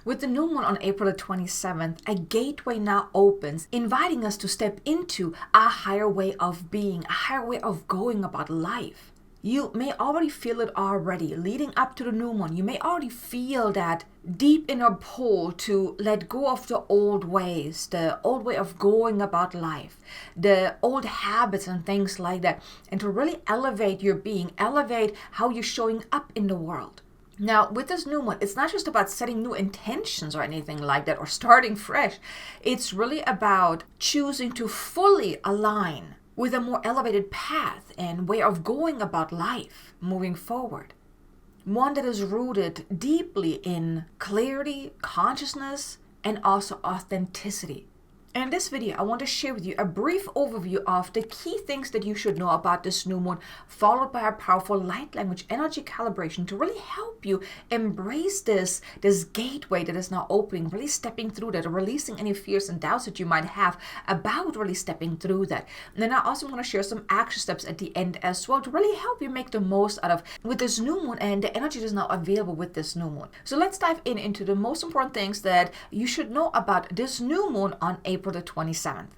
With the new moon on April the 27th, a gateway now opens, inviting us to step into a higher way of being, a higher way of going about life. You may already feel it already leading up to the new moon. You may already feel that deep inner pull to let go of the old ways, the old way of going about life, the old habits and things like that, and to really elevate your being, elevate how you're showing up in the world. Now, with this new moon, it's not just about setting new intentions or anything like that or starting fresh. It's really about choosing to fully align with a more elevated path and way of going about life moving forward. One that is rooted deeply in clarity, consciousness, and also authenticity. And in this video, I want to share with you a brief overview of the key things that you should know about this new moon, followed by a powerful light language energy calibration to really help you embrace this gateway that is now opening, really stepping through that, releasing any fears and doubts that you might have about really stepping through that. And then I also want to share some action steps at the end as well to really help you make the most out of with this new moon and the energy that is now available with this new moon. So let's dive into the most important things that you should know about this new moon on April the 27th.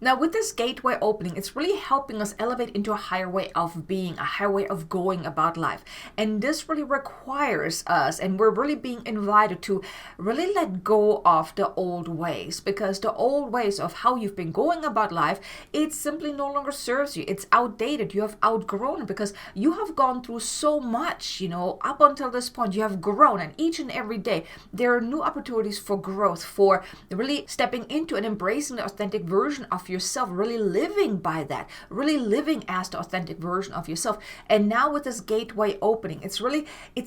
Now, with this gateway opening, it's really helping us elevate into a higher way of being, a higher way of going about life. And this really requires us, and we're really being invited to really let go of the old ways, because the old ways of how you've been going about life, it simply no longer serves you. It's outdated. You have outgrown it because you have gone through so much, up until this point, you have grown. And each and every day, there are new opportunities for growth, for really stepping into and embracing the authentic version of yourself, really living by that, really living as the authentic version of yourself. And now with this gateway opening, it's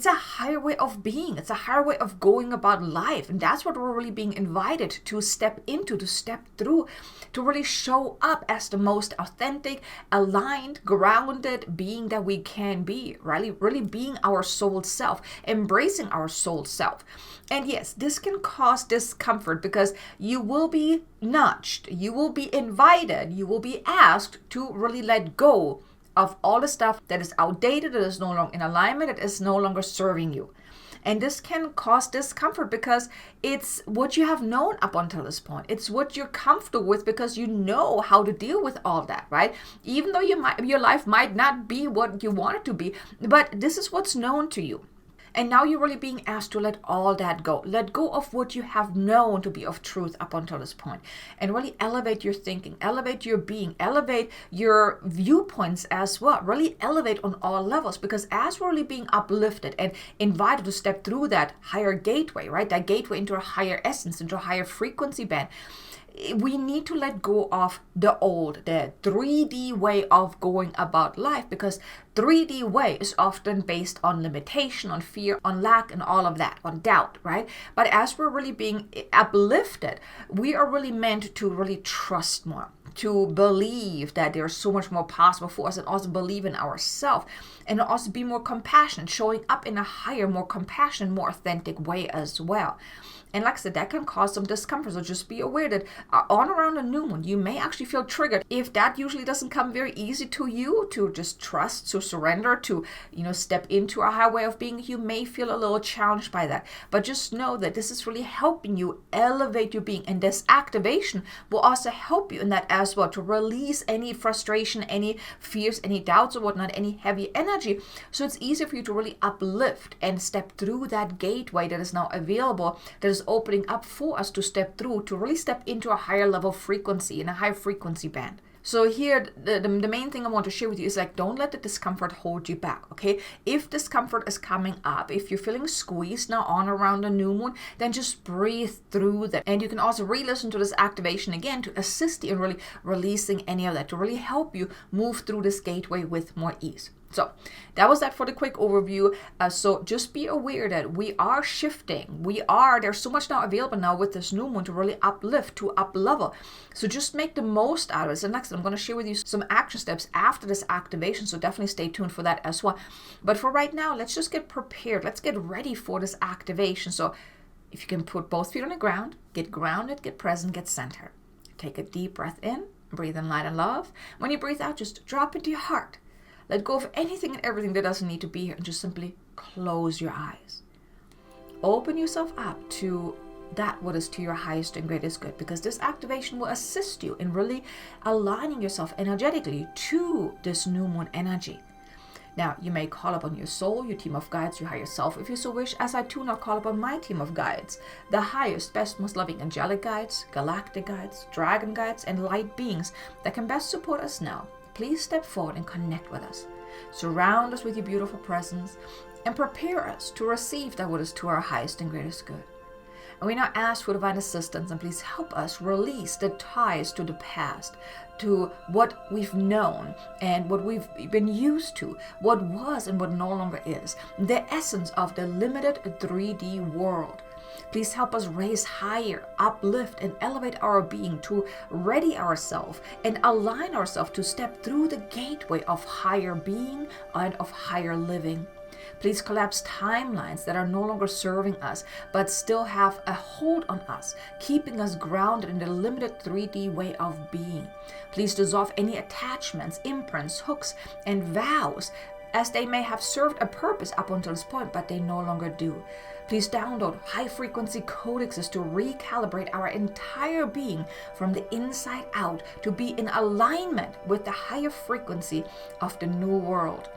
a higher way of being. It's a higher way of going about life. And that's what we're really being invited to step into, to step through, to really show up as the most authentic, aligned, grounded being that we can be, really being our soul self, embracing our soul self. And yes, this can cause discomfort because you will be nudged, you will be invited, you will be asked to really let go of all the stuff that is outdated, that is no longer in alignment, that is no longer serving you. And this can cause discomfort because it's what you have known up until this point. It's what you're comfortable with because you know how to deal with all that, right? Even though your life might not be what you want it to be, but this is what's known to you. And now you're really being asked to let all that go. Let go of what you have known to be of truth up until this point. And really elevate your thinking, elevate your being, elevate your viewpoints as well. Really elevate on all levels, because as we're really being uplifted and invited to step through that higher gateway, right? That gateway into a higher essence, into a higher frequency band, we need to let go of the old, the 3D way of going about life, because 3D way is often based on limitation, on fear, on lack, and all of that, on doubt, right? But as we're really being uplifted, we are really meant to really trust more, to believe that there's so much more possible for us, and also believe in ourselves, and also be more compassionate, showing up in a higher, more compassionate, more authentic way as well. And like I said, that can cause some discomfort. So just be aware that on around the new moon, you may actually feel triggered. If that usually doesn't come very easy to you, to just trust, to surrender, to, step into a higher way of being, you may feel a little challenged by that. But just know that this is really helping you elevate your being. And this activation will also help you in that as well, to release any frustration, any fears, any doubts or whatnot, any heavy energy. So it's easier for you to really uplift and step through that gateway that is now available, that is opening up for us to step through, to really step into a higher level frequency, in a high frequency band. So here, the main thing I want to share with you is don't let the discomfort hold you back, okay? If discomfort is coming up, if you're feeling squeezed now on around the new moon, then just breathe through that. And you can also re-listen to this activation again to assist you in really releasing any of that, to really help you move through this gateway with more ease. So that was that for the quick overview. So just be aware that we are shifting. There's so much now available now with this new moon to really uplift, to up level. So just make the most out of it. So next, I'm going to share with you some action steps after this activation. So definitely stay tuned for that as well. But for right now, let's just get prepared. Let's get ready for this activation. So if you can put both feet on the ground, get grounded, get present, get centered. Take a deep breath in, breathe in light and love. When you breathe out, just drop into your heart. Let go of anything and everything that doesn't need to be here, and just simply close your eyes. open yourself up to that what is to your highest and greatest good, because this activation will assist you in really aligning yourself energetically to this new moon energy. Now, you may call upon your soul, your team of guides, your higher self, if you so wish, as I too now call upon my team of guides, the highest, best, most loving angelic guides, galactic guides, dragon guides, and light beings that can best support us now. Please step forward and connect with us. Surround us with your beautiful presence and prepare us to receive that what is to our highest and greatest good. And we now ask for divine assistance, and please help us release the ties to the past, to what we've known and what we've been used to, what was and what no longer is, the essence of the limited 3D world. Please help us raise higher, uplift, and elevate our being to ready ourselves and align ourselves to step through the gateway of higher being and of higher living. Please collapse timelines that are no longer serving us, but still have a hold on us, keeping us grounded in the limited 3D way of being. Please dissolve any attachments, imprints, hooks, and vows, as they may have served a purpose up until this point, but they no longer do. Please download high-frequency codexes to recalibrate our entire being from the inside out to be in alignment with the higher frequency of the new world.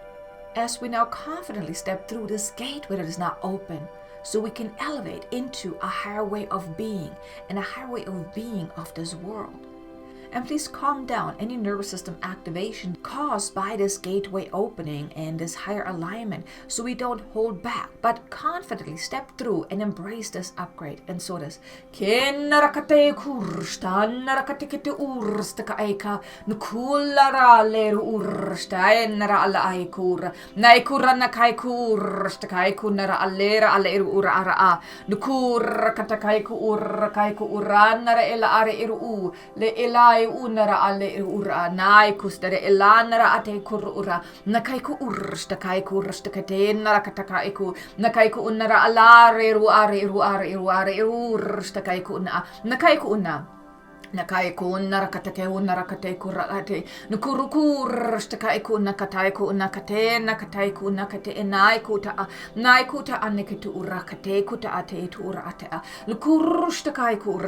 As we now confidently step through this gateway that is now open, so we can elevate into a higher way of being and a higher way of being of this world. And please calm down any nervous system activation caused by this gateway opening and this higher alignment, so we don't hold back, but confidently step through and embrace this upgrade. And so this Kennarakate kursta narakate ursta kaika nukulara leru ursta enra ala aikura naikura nakai kursta kaiku nara alera aleru ura ara nukura katakaiku ura kaiku uranara ela are iru le elai unara ale ura nai kustere elanara ate kurura nakaiku ursta kaiku ursta katena katakaiku nakaiku unara alare ru are ursta kaiku na nakaiku una nakaiku narakatake unarakate kurate nukurukursta kaiku nakataiku nakate nakataiku nakate naikuta anekitu urakate kuta ate tu urate nukurusta kaiku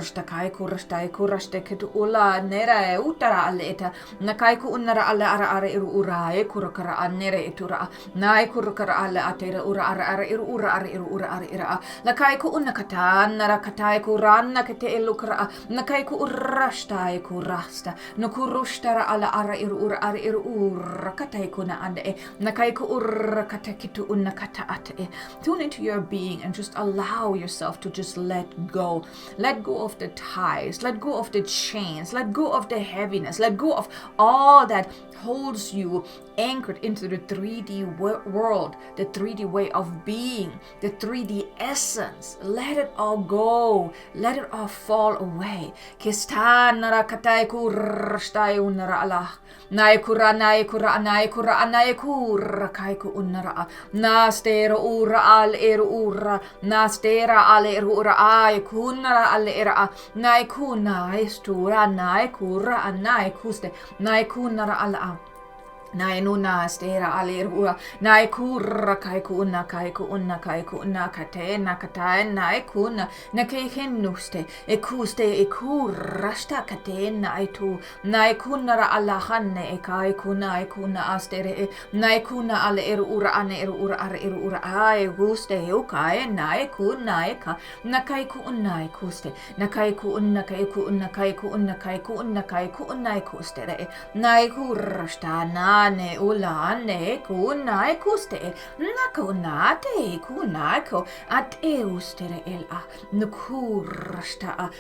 rasta kitu ula nera utara aleta nakaiku unara ala ara iru urae kurakara anere itura naikurukara ala ate ura ara iru ura ira nakaiku unakata narakataiku ranna kete elukara nakaiku Rastaiku rasta, nukurustara ala ara iru kataiku na ande, nakaiku katakitu unakata ate. Tune into your being and just allow yourself to just let go. Let go of the ties, let go of the chains, let go of the heaviness, let go of all that holds you anchored into the 3D world, the 3D way of being, the 3D essence. Let it all go. Let it all fall away. Kistanara kataiku rashtai unara Allah. Naikura kaiku unara. Nastera ura al ura. Nastera al ura aikunara al era. Naikuna istura naikura anaikuste. Naikunara ala. Nainuna stera alirua naikura kaiku unna kate nakatae naikuna nakeihennuste ekurasta kate naitu naikunara alahanne ikuna astere naikuna al ura ai guste ukae naikuna eka nakaiku unaikuste nakaiku unaikuste naikurasta ne ulane kunai kuste nakonate kunako at eustere ela nukursta.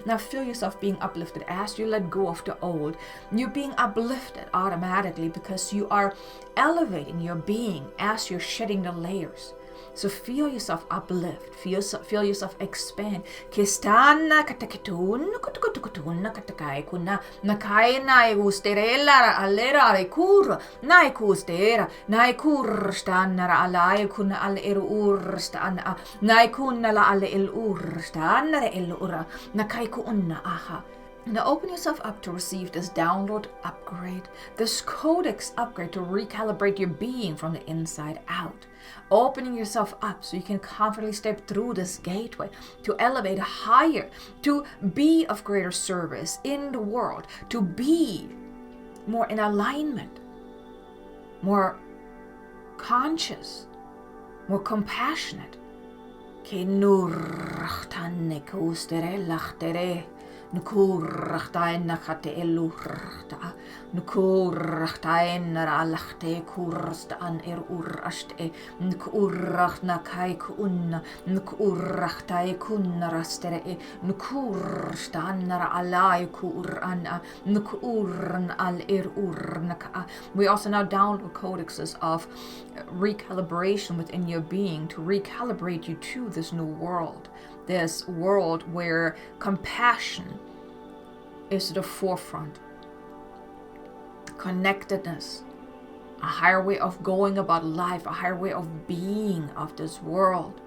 Now feel yourself being uplifted as you let go of the old. You're being uplifted automatically because you are elevating your being as you're shedding the layers. So feel yourself uplift, feel yourself expand. Kistana katakitun kutukutuna katakai kuna nakai nai usterella alera rekur nai kustera nai kurstanara alai kuna al urstana nai kuna la al el urstanara el ura nakai kunna aha. Now open yourself up to receive this download upgrade, this codex upgrade to recalibrate your being from the inside out. Opening yourself up so you can confidently step through this gateway to elevate higher, to be of greater service in the world, to be more in alignment, more conscious, more compassionate. Nukurachtain nakate elurachta, nukurachtain narallachte kursta an urashte, nukurachna kai kunna, nukurachtai kunnarastere, nukurstan alai kurana, nukurn al urnaka. We also now download codexes of recalibration within your being to recalibrate you to this new world. This world where compassion is to the forefront, connectedness, a higher way of going about life, a higher way of being of this world.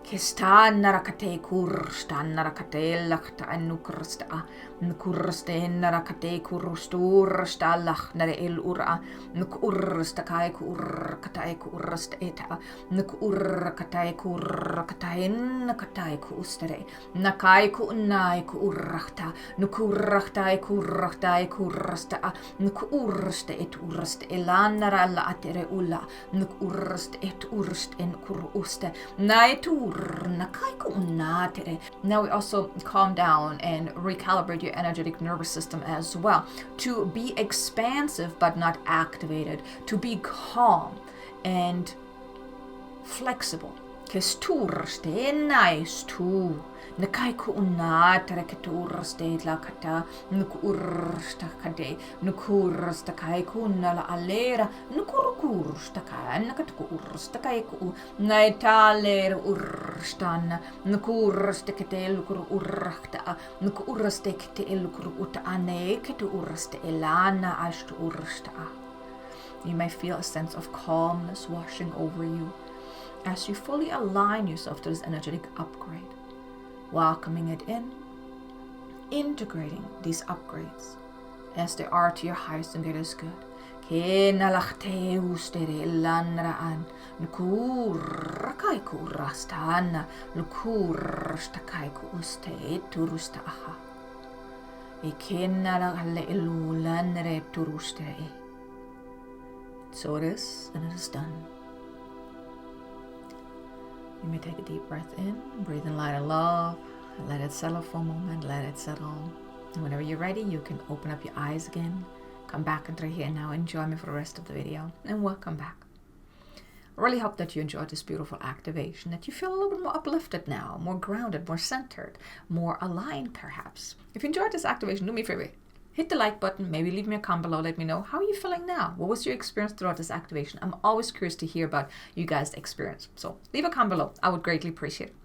Kistan narakate kurstan narakate lakta nukrsta nukurste narakate kurustursta lach nare el ura nukursta kai kur katai kursta eta nukur katai kur katain katai kustere nakai kunai kurrachta nukurrachtai kurrachtai kursta nukurste et urste elanara la atere ulla nukurste et urste en kuruste naitur. Now we also calm down and recalibrate your energetic nervous system as well to be expansive but not activated, to be calm and flexible. Nakai kuna tareketurste la kata nukursta kade nukursta kai kuna la alera nukurkursta kai nakatkursta kai ku naitaler urstan nukursta ketel kur urrakta nukursta ketel kur uta ane ketu ursta elana ashtu ursta. You may feel a sense of calmness washing over you as you fully align yourself to this energetic upgrade. Welcoming it in, integrating these upgrades as they are to your highest and greatest good. Kenalachte ustere lanraan nukur kurastana nukur stakaiku uste turustaha. Ikenalahle elulanre turustere. So it is, and it is done. You may take a deep breath in, breathe in light of love, let it settle for a moment, let it settle. And whenever you're ready, you can open up your eyes again, come back into here and now enjoy me for the rest of the video, and welcome back. I really hope that you enjoyed this beautiful activation, that you feel a little bit more uplifted now, more grounded, more centered, more aligned perhaps. If you enjoyed this activation, do me a favor. Hit the like button, maybe leave me a comment below, let me know how are you feeling now? What was your experience throughout this activation? I'm always curious to hear about you guys' experience. So leave a comment below, I would greatly appreciate it.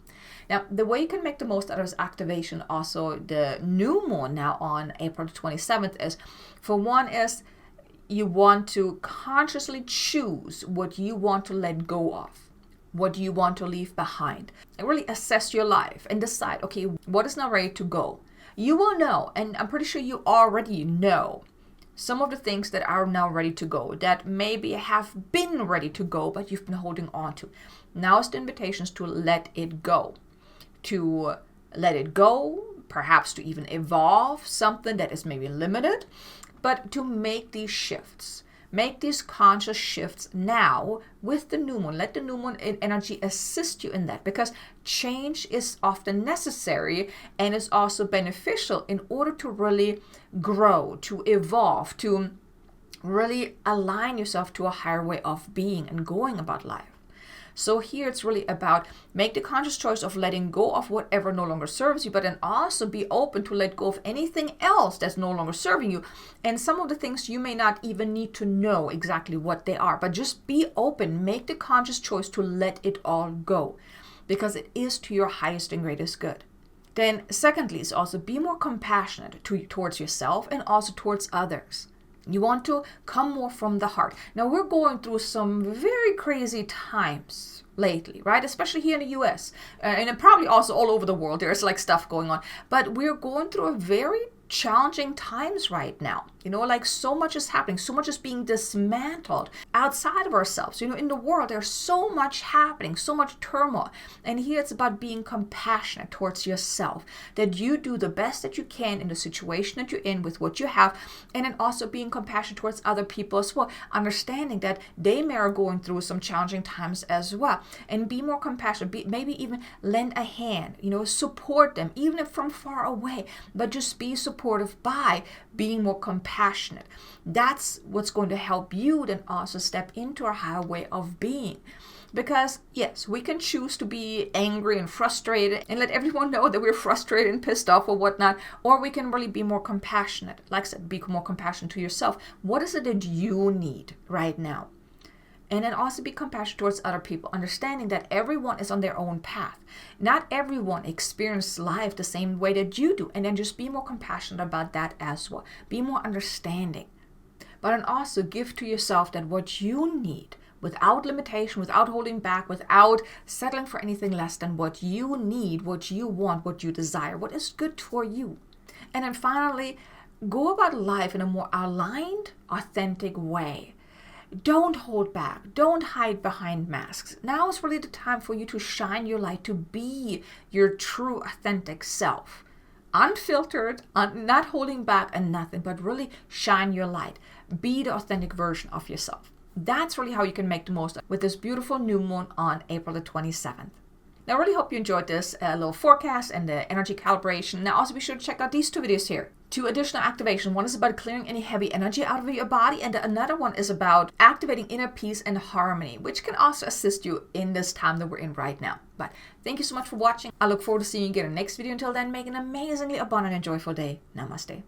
Now, the way you can make the most out of this activation, also the new moon now on April the 27th is, for one is you want to consciously choose what you want to let go of, what you want to leave behind, and really assess your life and decide, okay, what is now ready to go? You will know, and I'm pretty sure you already know, some of the things that are now ready to go, that maybe have been ready to go, but you've been holding on to. Now is the invitations to let it go. To let it go, perhaps to even evolve something that is maybe limited, but to make these shifts. Make these conscious shifts now with the new moon. Let the new moon energy assist you in that, because change is often necessary and is also beneficial in order to really grow, to evolve, to really align yourself to a higher way of being and going about life. So here it's really about make the conscious choice of letting go of whatever no longer serves you, but then also be open to let go of anything else that's no longer serving you. And some of the things you may not even need to know exactly what they are, but just be open, make the conscious choice to let it all go, because it is to your highest and greatest good. Then secondly is also be more compassionate towards yourself and also towards others. You want to come more from the heart. Now, we're going through some very crazy times lately, right? Especially here in the US and probably also all over the world. There's like stuff going on. But we're going through a very challenging times right now. Like so much is happening, so much is being dismantled outside of ourselves. In the world, there's so much happening, so much turmoil. And here it's about being compassionate towards yourself, that you do the best that you can in the situation that you're in with what you have, and then also being compassionate towards other people as well, understanding that they may are going through some challenging times as well, and be more compassionate, maybe even lend a hand, support them, even if from far away, but just be supportive by being more compassionate. That's what's going to help you then also step into a higher way of being. Because yes, we can choose to be angry and frustrated and let everyone know that we're frustrated and pissed off or whatnot, or we can really be more compassionate. Like I said, be more compassionate to yourself. What is it that you need right now? And then also be compassionate towards other people, understanding that everyone is on their own path. Not everyone experiences life the same way that you do. And then just be more compassionate about that as well. Be more understanding. But then also give to yourself that what you need, without limitation, without holding back, without settling for anything less than what you need, what you want, what you desire, what is good for you. And then finally, go about life in a more aligned, authentic way. Don't hold back. Don't hide behind masks. Now is really the time for you to shine your light, to be your true, authentic self. Unfiltered, not holding back and nothing, but really shine your light. Be the authentic version of yourself. That's really how you can make the most of it with this beautiful new moon on April the 27th. Now, I really hope you enjoyed this little forecast and the energy calibration. Now, also be sure to check out these two videos here. 2 additional activations. One is about clearing any heavy energy out of your body, and another one is about activating inner peace and harmony, which can also assist you in this time that we're in right now. But thank you so much for watching. I look forward to seeing you again in the next video. Until then, make an amazingly abundant and joyful day. Namaste.